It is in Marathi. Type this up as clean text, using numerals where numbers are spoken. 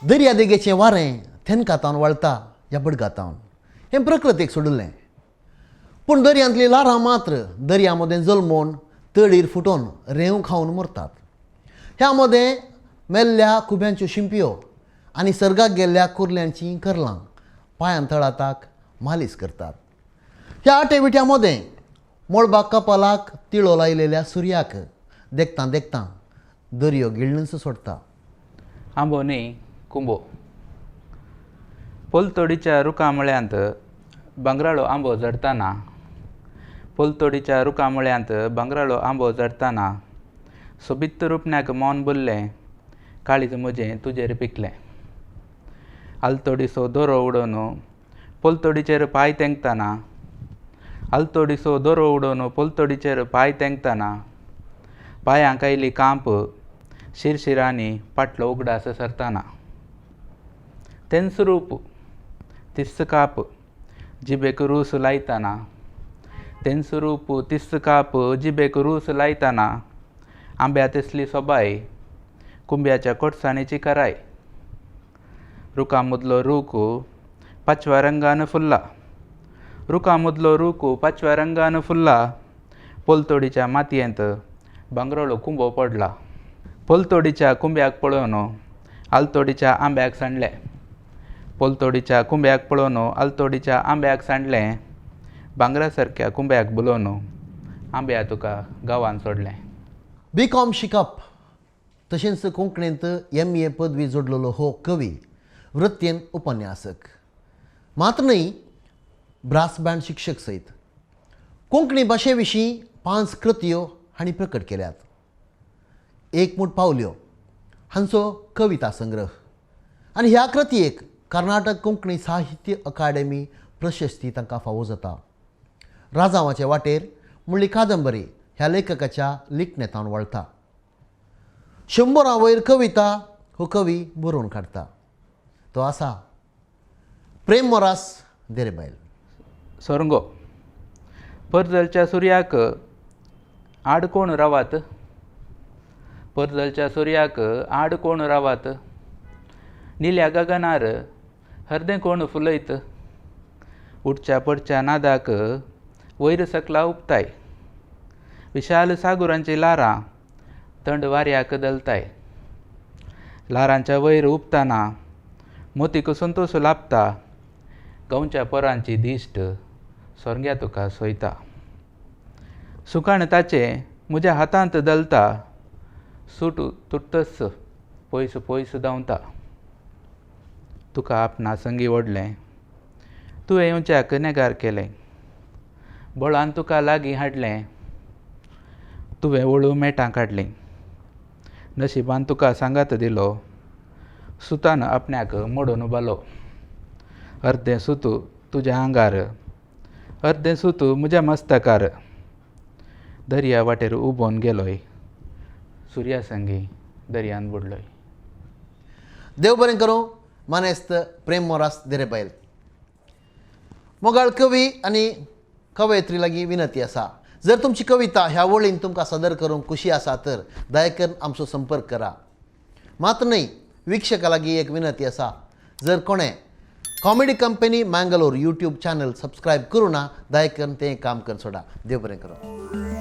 दर्या देगेचें वारें थेनकातावन वळटा ह्या बडगातावन हें प्रकृतीक सोडिल्लें. पूण दर्यांतलीं ल्हारां मात्र दर्या मदें जल्मोवन तळीर फुटोवन रेंव खावन मरतात. ह्या मदें मेल्ल्या खुब्यांच्यो शिंपयो आनी सर्गाक गेल्ल्या कुर्ल्यांचीं करलां पांयां तळाताक मालीस करतात. ह्या आटेविट्या मदें मळबाक कपालाक तिळो लायलेल्या सुर्याक देखतां देखतां दर्यो गिळनच सोडता. आंबो न्ही कुंबो. पोलतोडीच्या रुखामळ्यांत बंगराळो आंबो जडताना पोलतोडीच्या रुखामळ्यांत बंगराळो आंबो जडताना सोबित रुपण्याक मौन बुरलें काळीज म्हजें तुजेर पिकलें. आलतोडीसो दोरो उडोवन पोलतोडीचेर पांय तेंकताना आलतोडीसो दोरो उडोवन पोलतोडीचेर पांय तेंकताना पांयांक आयली कांप शिरशिरांनी पाटलो उगडास सरताना. तेन्सरूप तिस्स काप जिबेक रूस लायताना तेन्सरूप तिस्स काप जिबेक रूस लायताना आंब्या तेसली सोबाय कुंब्याच्या कोटसाणीची कराय. रुखामदलो रूख पाचव्या रंगान फुल्ला रुखामदलो रूख पाचव्या रंगान फुल्ला पोलतोडीच्या मातयेंत बंगरोळो कुंबो पडला. पोलतोडीच्या कुंब्याक पळोवन आलतोडीच्या आंब्याक सांडलें पोलतोडीच्या कुंब्याक पळोवन आलतोडीच्या आंब्याक सांडलें भांगरा सारक्या कुंब्याक बुलोवन आंब्या तुका गांवांत सोडलें. B.Com शिकप तशेंच कोंकणींत MA पदवी जोडलेलो हो कवी वृत्तेन उपन्यासक मात्र न्ही ब्रास बँड शिक्षक सयत. कोंकणी भाशे विशीं 5 कृतयो हांणी प्रकट केल्यात. एक मूठ पावल्यो हांचो कविता संग्रह आनी ह्या कृतयेक कर्नाटक कोंकणी साहित्य अकादेमी प्रशस्ती तांकां फावो जाता. राजांवाचे वाटेर म्हणली कादंबरी ह्या लेखकाच्या लिखणेंतावन वळटा. 100 वयर कविता हो कवी बरोवन काडटा. तो आसा प्रेम मोरास देरेबायल. सोरंगो. पर्जलच्या सुर्याक आड कोण रावात पर्जलच्या सुर्याक आड कोण रावात निल्या गगनार हरदें कोण फुलयत उठच्या पडच्या नादाक वयर सकला उपताय विशाल सागुरांची लारां थंड वाऱ्याक दलताय. लारांच्या वयर उपतना मोतीक संतोश लाभता गांवच्या पोरांची दिश्ट सोरग्या तुका सोयता. सुकाण ताचें म्हज्या हातांत दलता सूट तुट्टस पयस पयस धांवता. तुका आपणा संगी ओडलें तुवें येवच्याक नेगार केलें बळान तुका लागीं हाडलें तुवें वळू मेटां काडलीं. नशिबान तुका सांगात दिलो सुतान आपण्याक मोडून बालो. अर्दें सूत तुज्या आंगार अर्दें सूत म्हज्या मस्तकार दर्या वाटेर उबोवन गेलोय सुर्या संगी दर्यान बुडलोय. देव बरें करूं. मानेस्त प्रेम मोरास देरेबायल. मोगाळ कवी आनी कवयित्री लागीं विनंती आसा. जर तुमची कविता ह्या वळीन तुमकां सादर करूंक खुशी आसा तर दयेकन आमचो संपर्क करा. मात्र न्ही वीक्षका लागीं एक विनंती आसा. जर कोणें comedy company Mangalore YouTube channel subscribe करूं ना दयेकन तें काम कर सोडा. देव बरें करूं.